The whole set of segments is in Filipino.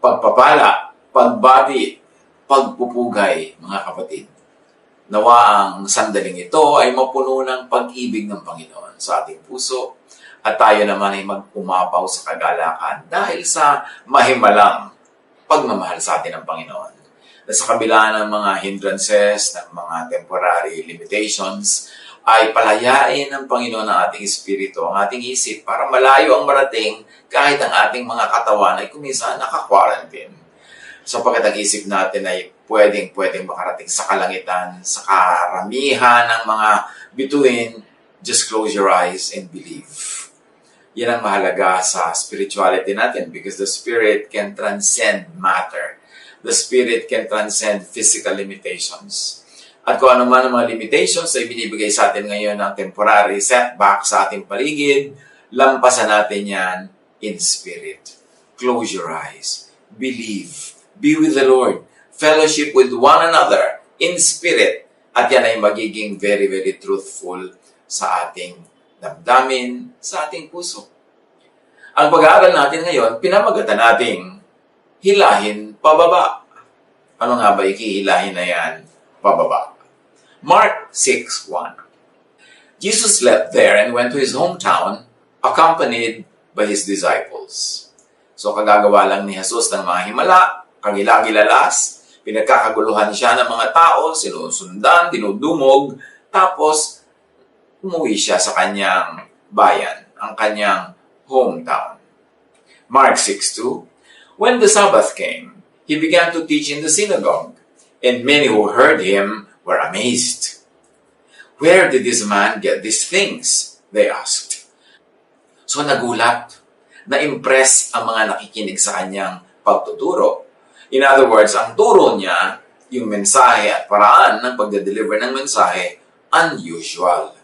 pagpapala, pagbati, pagpupugay, mga kapatid. Nawa ang sandaling ito ay mapuno ng pag-ibig ng Panginoon sa ating puso at tayo naman ay mag-umapaw sa kagalakan dahil sa mahimalang pagmamahal sa atin ng Panginoon. Na sa kabila ng mga hindrances, ng mga temporary limitations, ay palayain ng Panginoon ang ating espiritu, ang ating isip, para malayo ang marating kahit ang ating mga katawan ay kuminsan naka-quarantine. Sapagkat ang isip natin ay pwedeng makarating sa kalangitan, sa karamihan ng mga bituin, just close your eyes and believe. Yan ang mahalaga sa spirituality natin because the Spirit can transcend matter. The Spirit can transcend physical limitations. At kung ano man ang mga limitations na ibinibigay sa atin ngayon ng temporary setback sa ating paligid, lampasan natin yan in spirit. Close your eyes. Believe. Be with the Lord. Fellowship with one another in spirit. At yan ay magiging very, very truthful sa ating damdamin, sa ating puso. Ang pag-aaral natin ngayon, pinamagatan nating hilahin pababa. Ano nga ba ikihilahin na yan pababa? Mark 6:1. Jesus left there and went to his hometown, accompanied by his disciples. So kagagawa lang ni Jesus ng mga himala, kagilagilalas, pinagkakaguluhan siya ng mga tao, sinusundan, dinudumog, tapos umuwi siya sa kanyang bayan, ang kanyang hometown. Mark 6:2. When the Sabbath came, he began to teach in the synagogue, and many who heard him were amazed. Where did this man get these things? They asked. So nagulat, na-impress ang mga nakikinig sa kanyang pagtuturo. In other words, ang turo niya, yung mensahe at paraan ng pagde-deliver ng mensahe, unusual.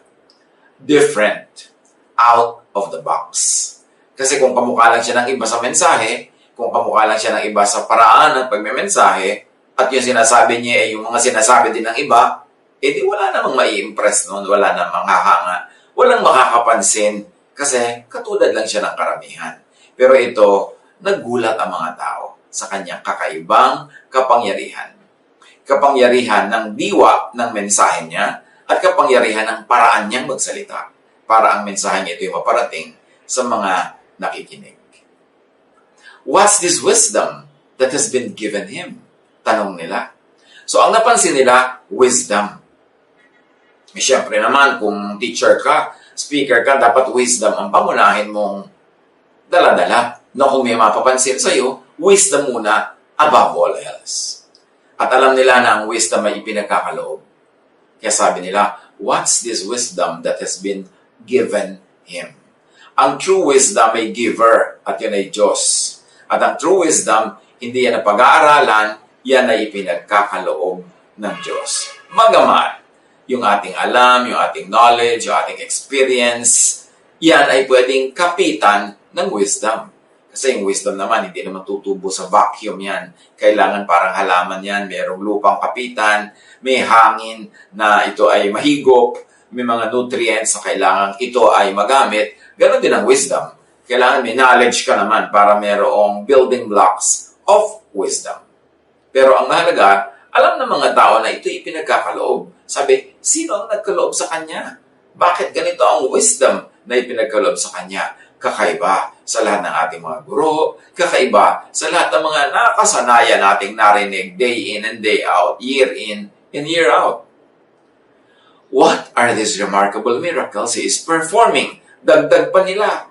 Different. Out of the box. Kasi kung kamukha lang siya ng iba sa mensahe, kung kamukha lang siya ng iba sa paraan ng pagmemensahe, at yung sinasabi niya ay yung mga sinasabi din ng iba, edi wala namang mai-impress noon, wala namang hahanga, walang makakapansin, kasi katulad lang siya ng karamihan. Pero ito, nagulat ang mga tao sa kanyang kakaibang kapangyarihan. Kapangyarihan ng diwa ng mensahe niya, at kapangyarihan ng paraan niyang magsalita, para ang mensahe niya ito yung maparating sa mga nakikinig. What's this wisdom that has been given him? Tanong nila. So, ang napansin nila, wisdom. Siyempre naman, kung teacher ka, speaker ka, dapat wisdom ang pamunahin mong dala-dala. Na kung may mapapansin sa'yo, wisdom muna above all else. At alam nila na ang wisdom ay ipinagkakaloob. Kaya sabi nila, what's this wisdom that has been given him? Ang true wisdom ay giver, at yan ay Diyos. At ang true wisdom, hindi yan ang pag-aaralan, yan ay ipinagkakaloob ng Diyos. Magaman, yung ating alam, yung ating knowledge, yung ating experience, yan ay pwedeng kapitan ng wisdom. Kasi yung wisdom naman, hindi naman tutubo sa vacuum yan. Kailangan parang halaman yan, mayroong lupang kapitan, may hangin na ito ay mahigop, may mga nutrients na kailangan ito ay magamit. Ganon din ang wisdom. Kailangan may knowledge ka naman para mayroong building blocks of wisdom. Pero ang mahalaga, alam ng mga tao na ito ipinagkakaloob. Sabi, sino ang nagkaloob sa kanya? Bakit ganito ang wisdom na ipinagkaloob sa kanya? Kakaiba sa lahat ng ating mga guro, kakaiba sa lahat ng mga nakasanayan nating narinig day in and day out, year in and year out. What are these remarkable miracles he is performing? Dagdag pa nila.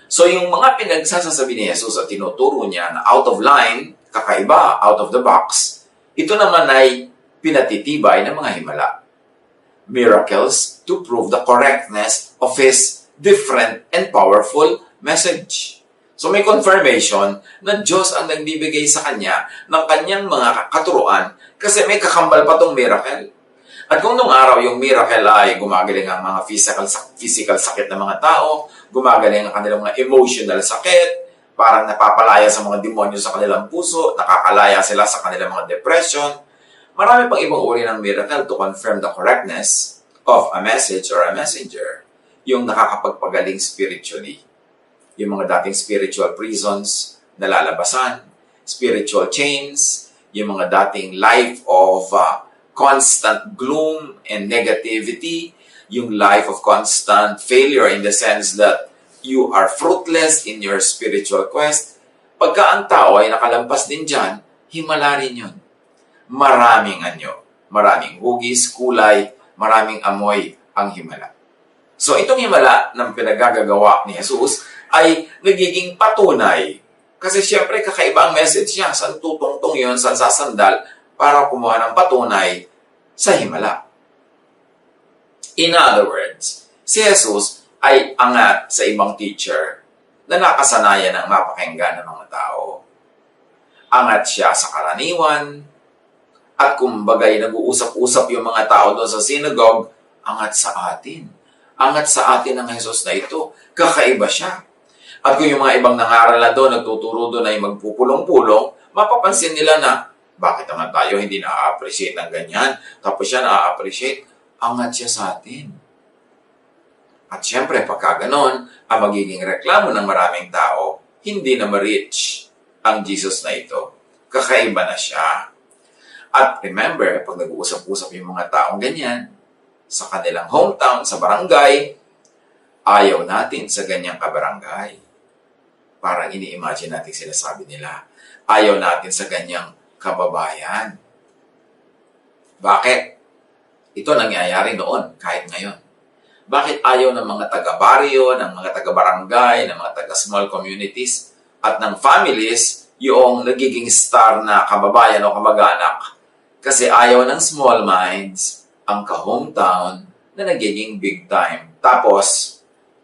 So yung mga pinagsasasabi ni Jesus at tinuturo niya na out of line, kakaiba, out of the box, ito naman ay pinatitibay ng mga himala. Miracles to prove the correctness of his different and powerful message. So may confirmation na Diyos ang nagbibigay sa kanya ng kanyang mga katuruan kasi may kakambal pa tong miracle. At kung nung araw yung miracle ay gumagaling ang mga physical sakit ng mga tao, gumagaling ang kanilang mga emotional sakit, parang napapalaya sa mga demonyo sa kanilang puso, nakakalaya sila sa kanilang mga depression. Marami pang ibang uri ng miracle to confirm the correctness of a message or a messenger. Yung nakakapagpagaling spiritually. Yung mga dating spiritual prisons, nalalabasan, spiritual chains, yung mga dating life of constant gloom and negativity, yung life of constant failure in the sense that you are fruitless in your spiritual quest. Pagka ang tao ay nakalampas din dyan, himala rin yun. Maraming anyo, maraming hugis, kulay, maraming amoy ang himala. So itong himala ng pinagagagawa ni Jesus ay nagiging patunay. Kasi siyempre kakaiba ang message niya. Saan tutungtong yun, saan sasandal para kumuha ng patunay sa himala. In other words, si Jesus ay angat sa ibang teacher na nakasanayan ng mapakinggan ng mga tao. Angat siya sa karaniwan, at kumbagay nag-uusap-usap yung mga tao doon sa synagogue, angat sa atin. Angat sa atin ang Jesus na ito. Kakaiba siya. At kung yung mga ibang nangaral na doon, nagtuturo doon ay magpupulong-pulong, mapapansin nila na, bakit naman tayo hindi na-appreciate ng ganyan? Tapos siya na-appreciate, angat siya sa atin. At syempre, pagka ganon, ang magiging reklamo ng maraming tao, hindi na ma-reach ang Jesus na ito. Kakaiba na siya. At remember, pag nag-uusap-usap yung mga taong ganyan, sa kanilang hometown, sa barangay, ayaw natin sa ganyang kabarangay. Parang ini-imagine natin sinasabi nila. Ayaw natin sa ganyang kababayan. Bakit? Ito nangyayari noon, kahit ngayon. Bakit ayaw ng mga taga-baryo, ng mga taga-barangay, ng mga taga-small communities, at ng families, yung nagiging star na kababayan o kamag-anak? Kasi ayaw ng small minds ang ka-hometown na nagiging big time. Tapos,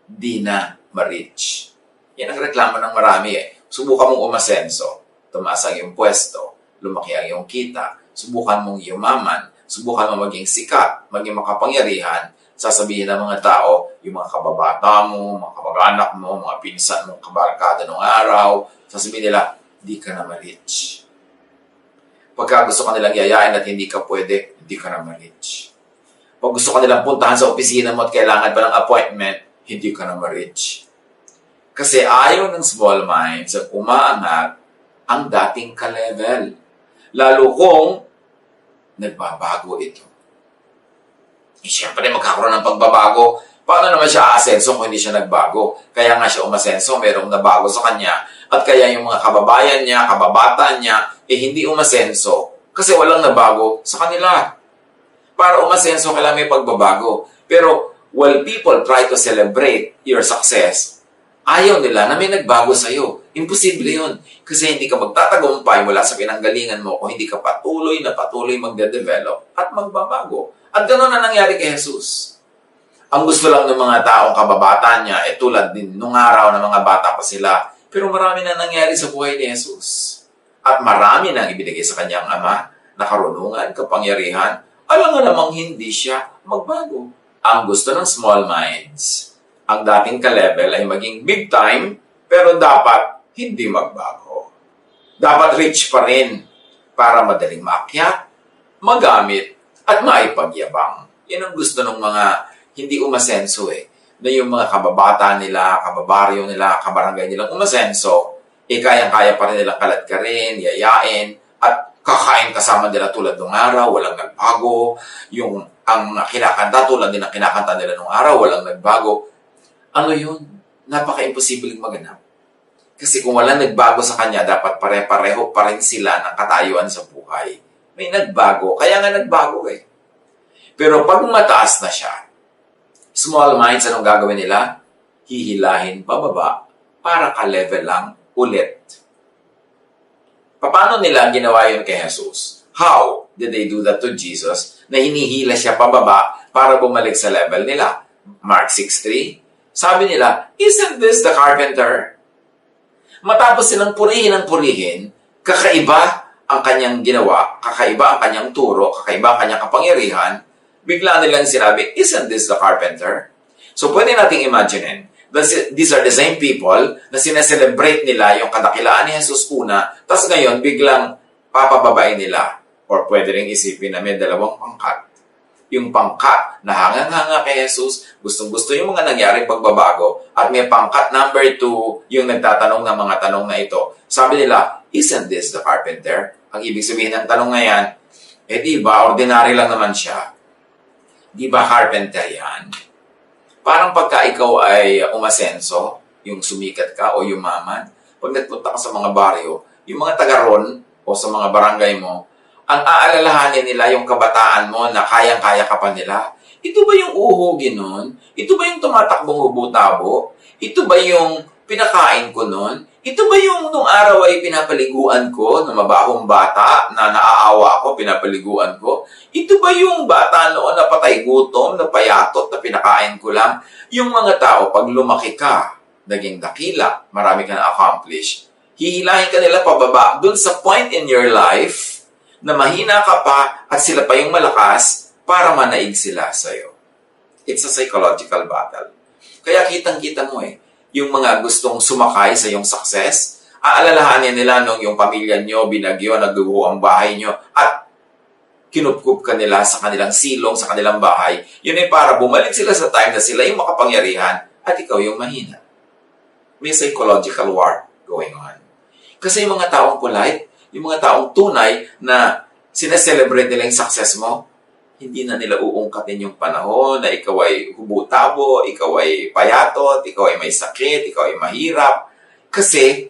di na ma-reach. Yan ang reklamo ng marami eh. Subukan mong umasenso, tumaas ang iyong pwesto, lumaki ang iyong kita, subukan mong yumaman, subukan mo maging sikat, maging makapangyarihan, sasabihin ng mga tao, yung mga kababata mo, mga kamag-anak mo, mga pinsan mong kabarkada ng araw, sasabihin nila, di ka na ma-reach. Pagka gusto ka nilang yayain at hindi ka pwede, hindi ka na ma-reach. Pag gusto ka nilang puntahan sa opisina mo at kailangan pa ng appointment, hindi ka na ma-reach. Kasi ayaw ng small minds ang umaangat ang dating ka-level. Lalo kung nagbabago ito. Siyempre, magkakaroon ng pagbabago. Paano naman siya aasenso kung hindi siya nagbago? Kaya nga siya umasenso, merong nabago sa kanya. At kaya yung mga kababayan niya, kababata niya, hindi umasenso. Kasi walang nabago sa kanila. Para umasenso, kailangan may pagbabago. Pero, while people try to celebrate your success, ayaw nila na may nagbago sa'yo. Imposible yun. Kasi hindi ka magtatagumpay mula sa pinanggalingan mo kung hindi ka patuloy magde-develop at magbabago. At gano'n na nangyari kay Jesus. Ang gusto lang ng mga taong kababata niya, tulad din nung araw na mga bata pa sila. Pero marami na nangyari sa buhay ni Jesus. At marami nang ibinigay sa kanyang ama na karunungan, kapangyarihan. Alam nga namang hindi siya magbago. Ang gusto ng small minds, ang dating ka-level ay maging big time, pero dapat hindi magbago. Dapat rich pa rin para madaling maakyat, magamit, at maipagyabang. Yan ang gusto ng mga hindi umasenso na yung mga kababata nila, kababaryo nila, kabarangay nilang umasenso, kayang-kaya pa rin nilang kalat ka rin, yayain, at kakain kasama nila tulad ng araw, walang nagbago. Yung ang kinakanta tulad din ang kinakanta nila nung araw, walang nagbago. Ano yun? Napaka-imposibleng maganap. Kasi kung walang nagbago sa kanya, dapat pare-pareho pa rin sila ng katayuan sa buhay. May nagbago, kaya nga nagbago Pero pag mataas na siya, small minds, anong gagawin nila? Hihilahin pababa para ka-level lang ulit. Paano nila ginawa yun kay Jesus? How did they do that to Jesus na hinihila siya pababa para bumalik sa level nila? Mark 6:3, sabi nila, isn't this the carpenter? Matapos silang purihin ang purihin, kakaiba ang kanyang ginawa, kakaiba ang kanyang turo, kakaiba ang kanyang kapangyarihan, bigla nilang sinabi, isn't this the carpenter? So pwede nating imaginein, these are the same people na sineselebrate nila yung kadakilaan ni Jesus una, tas ngayon biglang papababain nila, or pwede rin isipin na may dalawang pangkat. yung pangkat na hangang-hanga kay Jesus, gustong-gusto yung mga nangyaring pagbabago, at may pangkat number 2, yung nagtatanong ng mga tanong na ito. Sabi nila, isn't this the carpenter? Ang ibig sabihin ng tanong na yan, di ba, ordinary lang naman siya. Di ba carpenter yan? Parang pagka ikaw ay umasenso, yung sumikat ka o yumaman, pag nagpunta ka sa mga baryo, yung mga taga-ron o sa mga barangay mo, ang aalalahanin nila yung kabataan mo na kayang-kaya ka pa nila. Ito ba yung uhugin nun? Ito ba yung tumatakbong hubo-tabo? Ito ba yung pinakain ko nun? Ito ba yung nung araw ay pinapaliguan ko na mabahong bata na naaawa ko, pinapaliguan ko? Ito ba yung bata noon na patay gutom, na payatot, na pinakain ko lang? Yung mga tao, pag lumaki ka, naging dakila, marami ka na-accomplish, hihilahin ka nila pababa dun sa point in your life na mahina ka pa at sila pa yung malakas para manaig sila sa'yo. It's a psychological battle. Kaya kitang-kita mo yung mga gustong sumakay sa iyong success, aalalahanin nila nung yung pamilya nyo, binagyo, nagdugo ang bahay nyo, at kinupkup ka nila sa kanilang silong, sa kanilang bahay. Yun ay para bumalik sila sa time na sila yung makapangyarihan at ikaw yung mahina. May psychological war going on. Kasi yung mga taong polite, yung mga taong tunay na sineselebrate nila yung success mo, hindi na nila uungkatin yung panahon na ikaw ay hubo-tabo, ikaw ay payatot, ikaw ay may sakit, ikaw ay mahirap. Kasi,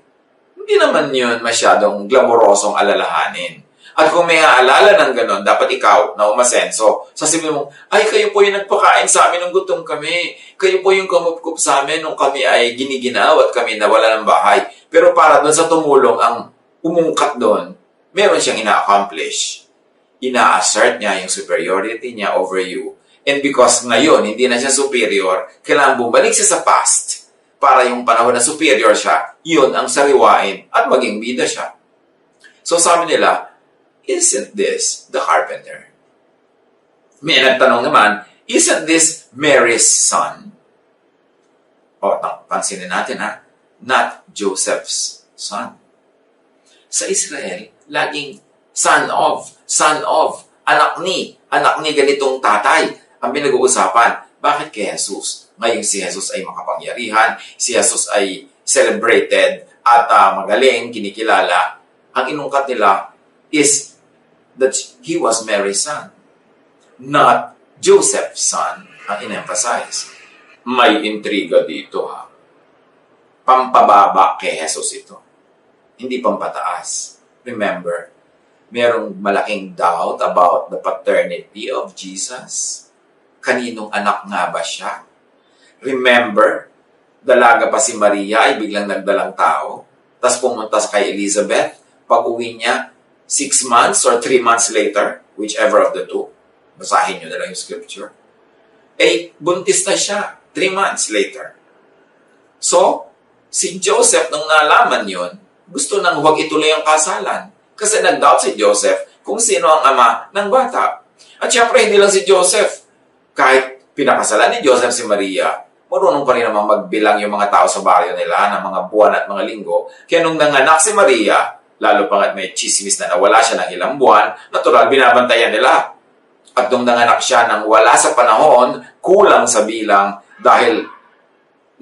hindi naman yun masyadong glamorosong alalahanin. At kung may aalala ng ganon, dapat ikaw na umasenso. Sasabihin mo, ay kayo po yung nagpakain sa amin nung gutom kami. Kayo po yung kumupkup sa amin nung kami ay giniginaw at kami nawala ng bahay. Pero para doon sa tumulong ang umungkat doon, meron siyang ina-accomplish. Ina-assert niya yung superiority niya over you. And because ngayon, hindi na siya superior, kailangan bumalik siya sa past para yung panahon na superior siya, yun ang sariwain at maging bida siya. So sabi nila, isn't this the carpenter? May nagtanong naman, isn't this Mary's son? O, pansinin natin not Joseph's son. Sa Israel, laging son of, anak ni ganitong tatay ang pinag-uusapan. Bakit kay Jesus? Ngayon si Jesus ay makapangyarihan, si Jesus ay celebrated at magaling, kinikilala. Ang inungkat nila is that he was Mary's son, not Joseph's son, ang in-emphasize. May intriga dito Pampababa kay Jesus ito. Hindi pampataas. Remember, merong malaking doubt about the paternity of Jesus. Kaninong anak nga ba siya? Remember, dalaga pa si Maria ay biglang nagdalang tao. Tapos pumunta kay Elizabeth. Pag-uwi niya, 6 months or 3 months later, whichever of the two, basahin nyo na lang yung scripture, buntis na siya 3 months later. So, si Joseph, nung nalaman yon, gusto nang huwag ituloy ang kasalan. Kasi nag-doubt si Joseph kung sino ang ama ng bata. At syempre, hindi lang si Joseph. Kahit pinakasalan ni Joseph si Maria, marunong pa rin naman magbilang yung mga tao sa baryo nila ng mga buwan at mga linggo. Kaya nung nanganak si Maria, lalo pa nga may chismis na nawala siya ng ilang buwan, natural, binabantayan nila. At nung nanganak siya nang wala sa panahon, kulang sa bilang dahil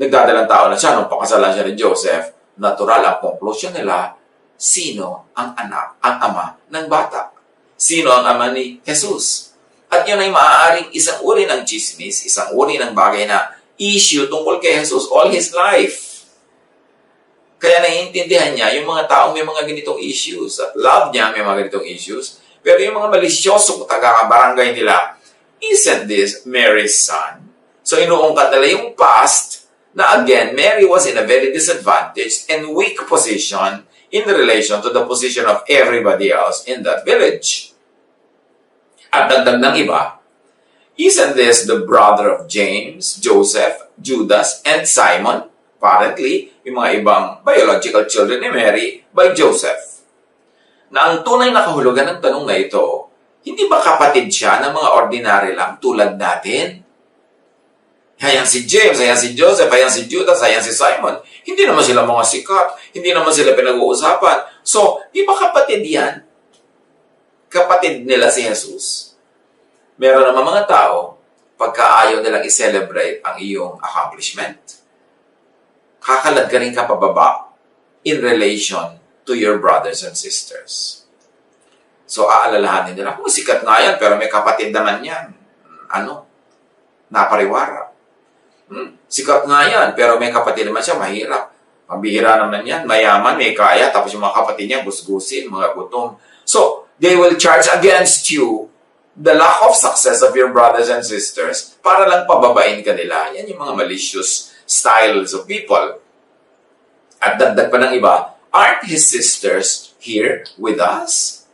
nagdadalang tao na siya nung pakasalan siya ni Joseph, natural ang conclusion nila, sino ang anak, ang ama ng bata? Sino ang ama ni Jesus? At yun ay maaaring isang uri ng chismis, isang uri ng bagay na issue tungkol kay Jesus all his life. Kaya naiintindihan niya yung mga taong may mga ganitong issues at love niya may mga ganitong issues. Pero yung mga malisyosong taga-barangay nila, isn't this Mary's son? So inuungkat nila yung past na again, Mary was in a very disadvantaged and weak position in relation to the position of everybody else in that village. At dagdag ng iba, isn't this the brother of James, Joseph, Judas, and Simon? Apparently, yung mga ibang biological children ni Mary by Joseph. Na ang tunay na kahulugan ng tanong na ito, hindi ba kapatid siya ng mga ordinary lang tulad natin? Ayan si James, ayan si Joseph, ayan si Judas, ayan si Simon. Hindi naman sila mga sikat. Hindi naman sila pinag-uusapan. So, di ba kapatid yan? Kapatid nila si Jesus. Meron naman mga tao, pagka ayaw nilang i-celebrate ang iyong accomplishment, kakalad ka rin ka pababa in relation to your brothers and sisters. So, aalalahanin nila, kung sikat nga yan, pero may kapatid naman yan. Napariwara. Sikat nga yan, pero may kapatid naman siya, mahirap. Pambihira naman yan, mayaman, may kaya, tapos yung mga kapatid niya, gusgusin, mga gutom. So, they will charge against you the lack of success of your brothers and sisters para lang pababain ka nila. Yan yung mga malicious styles of people. At dagdag pa ng iba, aren't his sisters here with us?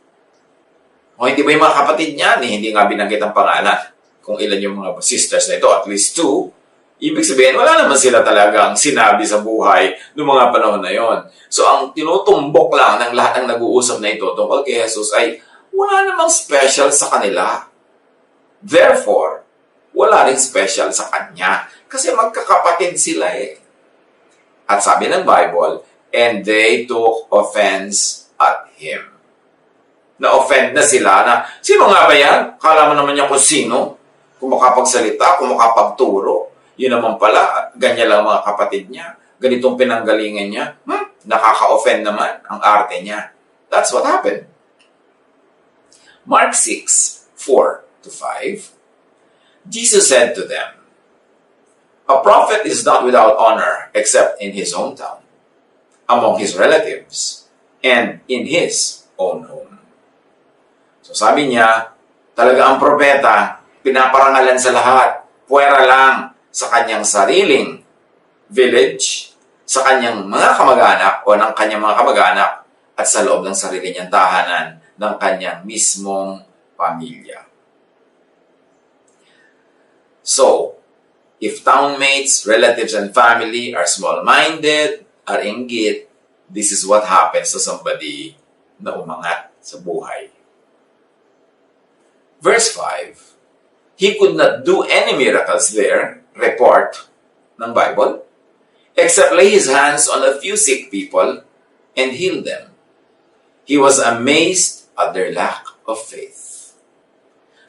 O hindi ba yung mga kapatid niya, hindi nga binanggit ang pangalan kung ilan yung mga sisters na ito, at least 2. Ibig sabihin, wala naman sila talagang sinabi sa buhay noong mga panahon na yon. So, ang tinutumbok lang ng lahat ng nag-uusap na ito tungkol kay Jesus ay wala namang special sa kanila. Therefore, wala rin special sa kanya. Kasi magkakapatid sila eh. At sabi ng Bible, and they took offense at him. Na-offend na sila na, sino nga ba yan? Kala mo naman niya kung sino? Kung makapagsalita, kung makapagturo. Yun naman pala, ganyan lang mga kapatid niya. Ganitong pinanggalingan niya. Nakaka-offend naman ang arte niya. That's what happened. Mark 6:4-5, Jesus said to them, a prophet is not without honor except in his hometown, among his relatives, and in his own home. So sabi niya, talaga ang propeta, pinaparangalan sa lahat, puwera lang sa kanyang sariling village, sa kanyang mga kamag-anak o ng kanyang mga kamag-anak at sa loob ng sarili niyang tahanan ng kanyang mismong pamilya. So, if townmates, relatives, and family are small-minded, are inggit, this is what happens to somebody na umangat sa buhay. Verse 5, he could not do any miracles there, report ng Bible, except lay his hands on a few sick people and heal them. He was amazed at their lack of faith.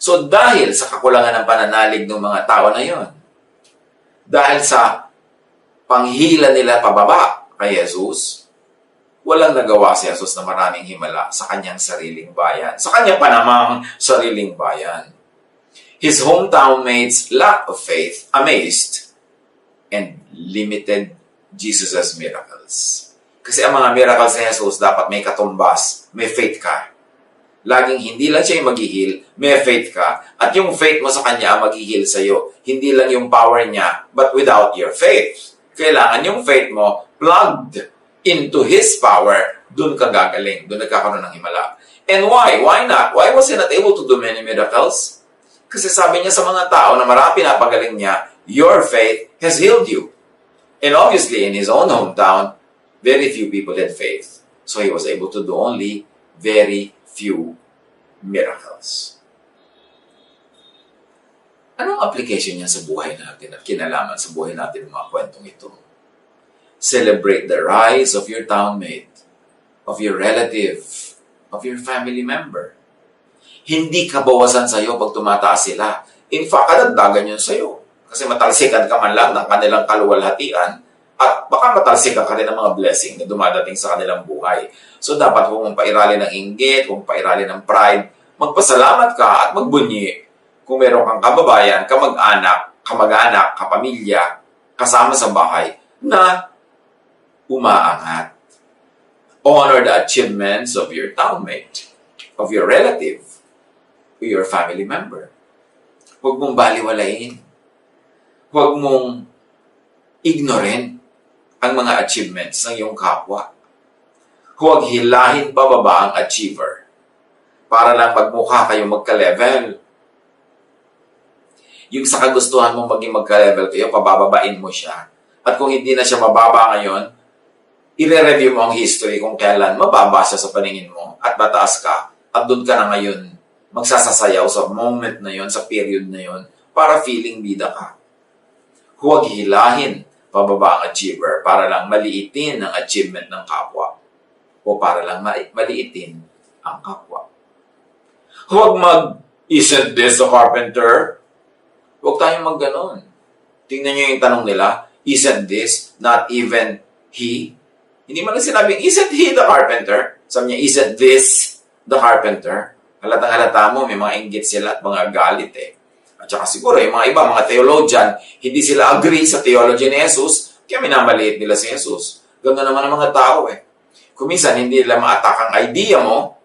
So dahil sa kakulangan ng pananalig ng mga tao na yon, dahil sa panghila nila pababa kay Jesus, walang nagawa si Jesus na maraming himala sa kanyang sariling bayan, sa kanyang panamang sariling bayan. His hometown mates lack of faith, amazed, and limited Jesus' miracles. Kasi ang mga miracles ni Jesus dapat may katumbas, may faith ka. Laging hindi lang siya yung mag-heal, may faith ka. At yung faith mo sa kanya ang mag-heal sa'yo. Hindi lang yung power niya, but without your faith. Kailangan yung faith mo plugged into His power, dun ka gagaling, dun nagkakaroon ng himala. And why? Why not? Why was He not able to do many miracles? Kasi sabi niya sa mga tao na marami pinapagaling niya, your faith has healed you. And obviously, in His own hometown, very few people had faith. So He was able to do only very few miracles. Anong application niya sa buhay natin at kinalaman sa buhay natin ng mga kwentong ito? Celebrate the rise of your townmate, of your relative, of your family member. Hindi kabawasan sa'yo pag tumataas sila. In fact, kadagdagan yun sa'yo. Kasi matalsikan ka man lang ng kanilang kaluwalhatian at baka matalsikan ka rin ng mga blessing na dumadating sa kanilang buhay. So, dapat huwag mong pairalin ng inggit, huwag mong pairalin ng pride. Magpasalamat ka at magbunyi kung meron kang kababayan, kamag-anak, kapamilya, kasama sa bahay na umaangat. Honor the achievements of your townmate, of your relative, or your family member. Huwag mong baliwalain. Huwag mong ignorin ang mga achievements ng iyong kapwa. Huwag hilahin pababa ang achiever para lang magmukha kayo magka-level. Yung sa kagustuhan mong maging magka-level kayo, pabababain mo siya. At kung hindi na siya mababa ngayon, i-review mo ang history kung kailan mababa siya sa paningin mo at mataas ka at doon ka na ngayon magsasasayaw sa moment na yon, sa period na yon, para feeling bida ka. Huwag hilahin pababa ang achiever para lang maliitin ang achievement ng kapwa o para lang maliitin ang kapwa. Huwag Isn't this the carpenter? Huwag tayong magganon. Tingnan nyo yung tanong nila, isn't this not even he? Hindi man lang sinabing, isn't he the carpenter? Sabi niya, isn't this the carpenter? Halatang-halata mo, may mga inggit sila at mga galit eh. At saka siguro, yung mga iba, mga theologian, hindi sila agree sa theology ni Jesus, kaya minamaliit nila si Jesus. Ganda naman ang mga tao eh. Kuminsan, hindi nila ma-attack ang idea mo,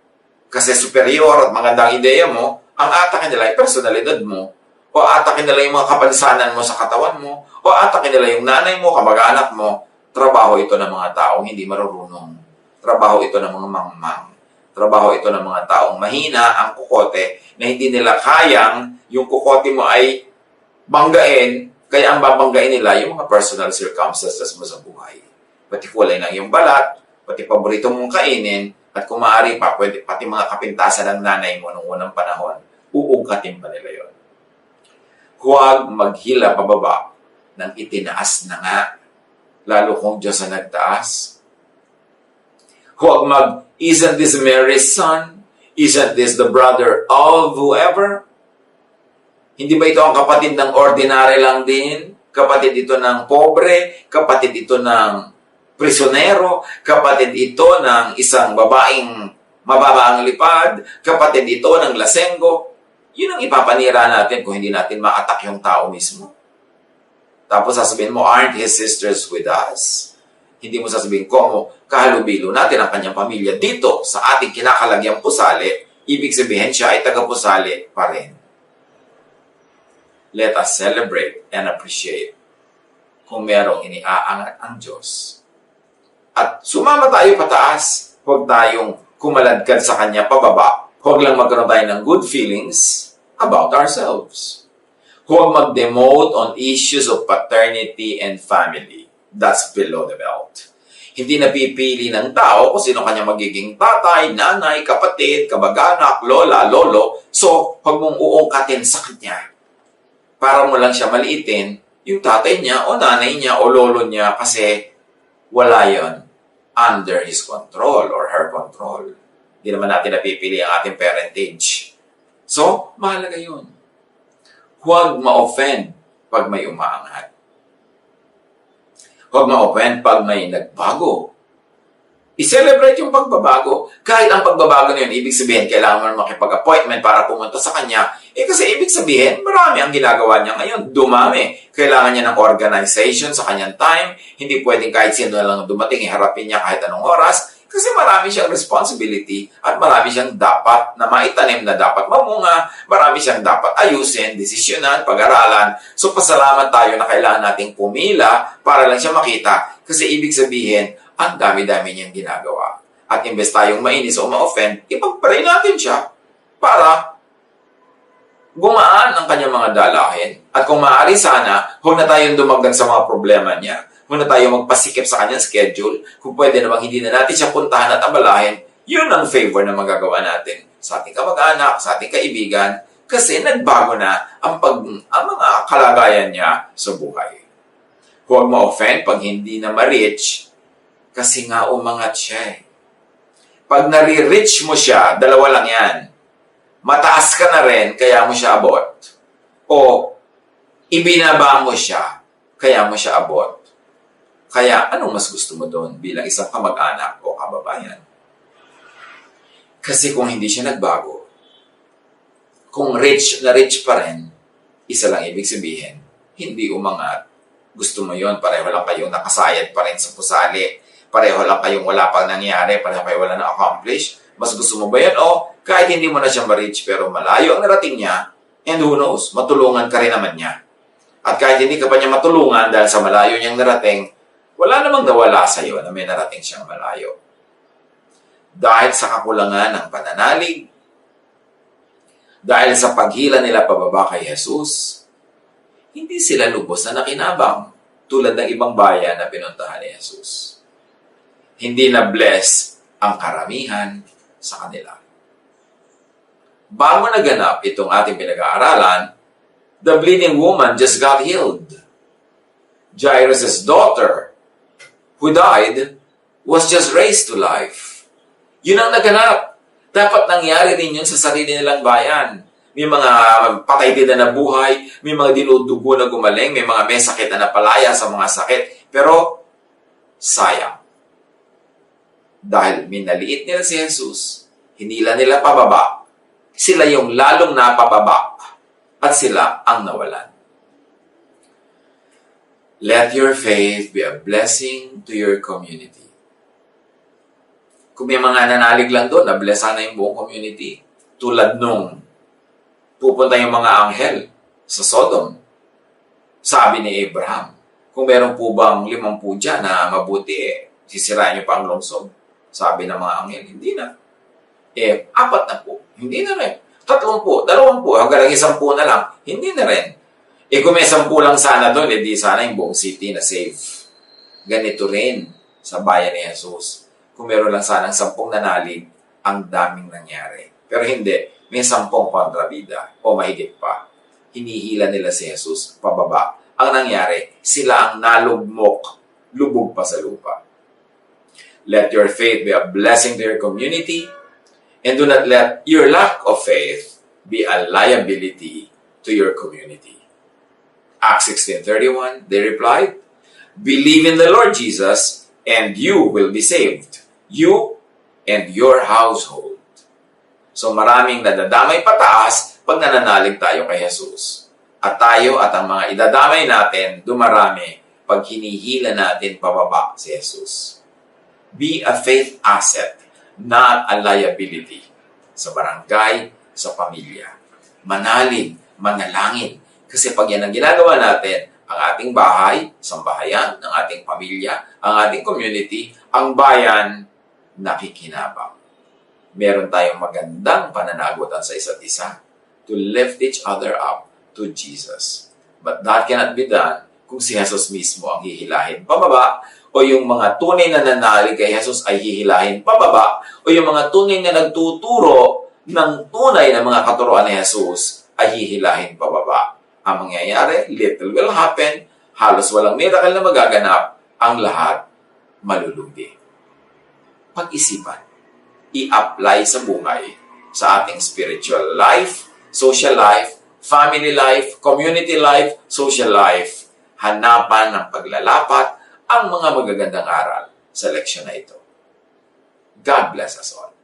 kasi superior at magandang ideya mo, ang atakin nila ay personalidad mo, o atakin nila yung mga kapansanan mo sa katawan mo, o atakin nila yung nanay mo, kamag-anak mo. Trabaho ito ng mga taong hindi marurunong. Trabaho ito ng mga mangmang. Trabaho ito ng mga taong mahina ang kukote na hindi nila kayang yung kukote mo ay banggain, kaya ang babanggain nila yung mga personal circumstances mo sa buhay. Pati kulay ng iyong balat, pati paborito mong kainin, at kung maaari pa, pwede, pati mga kapintasan ng nanay mo noong unang panahon, uungkatin pa nila yon. Huwag maghila pababa ng itinaas na nga, lalo kung Diyos ang nagtaas. Huwag isn't this Mary's son? Isn't this the brother of whoever? Hindi ba ito ang kapatid ng ordinary lang din? Kapatid ito ng pobre? Kapatid ito ng prisionero? Kapatid ito ng isang babaeng mababa ang lipad? Kapatid ito ng lasenggo? Yun ang ipapanira natin kung hindi natin ma-attack yung tao mismo. Tapos sasabihin mo, aren't his sisters with us? Hindi mo sasabihin, kung kahalubilo natin ang kanyang pamilya dito sa ating kinakalagyang pusali, ibig sabihin siya ay taga-pusali pa rin. Let us celebrate and appreciate kung merong iniaangat ang Diyos. At sumama tayo pataas. Huwag tayong kumaladkad sa Kanya pababa. Huwag lang magkaroon tayo ng good feelings about ourselves. Huwag mag-demote on issues of paternity and family. That's below the belt. Hindi napipili ng tao kung sino kanya magiging tatay, nanay, kapatid, kabag-anak, lola, lolo. So, huwag mong uungkatin sa kanya. Para mo lang siya maliitin, yung tatay niya o nanay niya o lolo niya kasi wala yon under his control or her control. Hindi naman natin napipili ang ating parentage. So, mahalaga yun. Huwag ma-offend pag may umaangat. Huwag ma-offend pag may nagbago. I-celebrate yung pagbabago. Kahit ang pagbabago na yun, ibig sabihin, kailangan mo makipag-appointment para pumunta sa kanya. Kasi ibig sabihin, marami ang ginagawa niya ngayon. Dumami. Kailangan niya ng organization sa kanyang time. Hindi pwedeng kahit sino lang dumating, iharapin niya kahit anong oras. Kasi marami siyang responsibility at marami siyang dapat na maitanim na dapat mamunga. Marami siyang dapat ayusin, desisyonan, pag-aralan. So pasalamat tayo na kailangan nating pumila para lang siya makita. Kasi ibig sabihin, ang dami-dami niyang ginagawa. At imbes tayong mainis o ma-offend, ipag-pray natin siya para gumaan ang kanyang mga dalahin. At kung maaari sana, huwag na tayong dumagdag sa mga problema niya. Huwag na tayong magpasikip sa kanyang schedule. Kung pwede namang hindi na natin siya puntahan at abalahin, yun ang favor na magagawa natin sa ating kamag-anak, sa ating kaibigan, kasi nagbago na ang mga kalagayan niya sa buhay. Huwag ma-offend pag hindi na ma-reach, kasi nga umangat siya eh. Pag nare-reach mo siya, dalawa lang yan. Mataas ka na rin, kaya mo siya abot. O ibinaba mo siya, kaya mo siya abot. Kaya anong mas gusto mo doon bilang isang kamag-anak o kababayan? Kasi kung hindi siya nagbago, kung rich na rich pa rin, isa lang ibig sabihin, hindi umangat. Gusto mo yon, pareho lang kayong nakasayad pa rin sa pusali. Pareho lang kayong wala pang nangyari, pareho kayo wala na-accomplish. Mas gusto mo ba yan? O kahit hindi mo na siya ma-reach pero malayo ang narating niya, and who knows, matulungan ka rin naman niya. At kahit hindi ka pa niya matulungan dahil sa malayo niyang narating, wala namang nawala sa iyo na may narating siyang malayo. Dahil sa kakulangan ng pananalig, dahil sa paghila nila pababa kay Jesus, hindi sila lubos na nakinabang tulad ng ibang bayan na pinuntahan ni Jesus. Hindi na bless ang karamihan sa kanila. Bago naganap itong ating pinag-aaralan, the bleeding woman just got healed. Jairus' daughter, who died, was just raised to life. Yun ang naganap. Dapat nangyari din yun sa sarili nilang bayan. may mga patay din na nabuhay, may mga dinudugo na gumaling, may mga may sakit na napalaya sa mga sakit. Pero, sayang. Dahil minaliit nila si Jesus, hinila nila pababa, sila yung lalong napababa at sila ang nawalan. Let your faith be a blessing to your community. Kung may mga nanalig lang doon, na-bless sana yung buong community. Tulad nung pupunta yung mga anghel sa Sodom. Sabi ni Abraham, kung meron po bang 50 dyan na mabuti, sisirain niyo pa ang lungsod. Sabi ng mga anghel, hindi na. 4 na po, hindi na rin. 3 po, 2 po, hanggang 10 na lang, hindi na rin. Kung may 10 lang sana doon, di sana yung buong city na safe. Ganito rin sa bayan ni Jesus. Kung meron lang sanang 10 nanalig, ang daming nangyari. Pero hindi, may 10 kontrabida o mahigit pa. Hinihila nila si Jesus pababa. Ang nangyari, sila ang nalugmok, lubog pa sa lupa. Let your faith be a blessing to your community, and do not let your lack of faith be a liability to your community. Acts 16:31, they replied, "Believe in the Lord Jesus, and you will be saved, you and your household." So maraming nadadamay pataas pag nananalig tayo kay Jesus. At tayo at ang mga idadamay natin, dumarami pag hinihila natin pababa si Jesus. Be a faith asset, not a liability. Sa barangay, sa pamilya. Manalig, manalangin. Kasi pag yan ang ginagawa natin, ang ating bahay, sambahayan, ang ating pamilya, ang ating community, ang bayan, nakikinabang. Meron tayong magandang pananagutan sa isa't isa to lift each other up to Jesus. But that cannot be done kung si Jesus mismo ang hihilahin pababa, o yung mga tunay na nanalig kay Jesus ay hihilahin pababa, o yung mga tunay na nagtuturo ng tunay na mga katuruan ni Jesus ay hihilahin pababa. Ang mangyayari, little will happen, halos walang miracle na magaganap, ang lahat malulugi. Pag-isipan, i-apply sa buhay, sa ating spiritual life, social life, family life, community life, social life. Hanapan ng paglalapat ang mga magagandang aral sa leksyon na ito. God bless us all.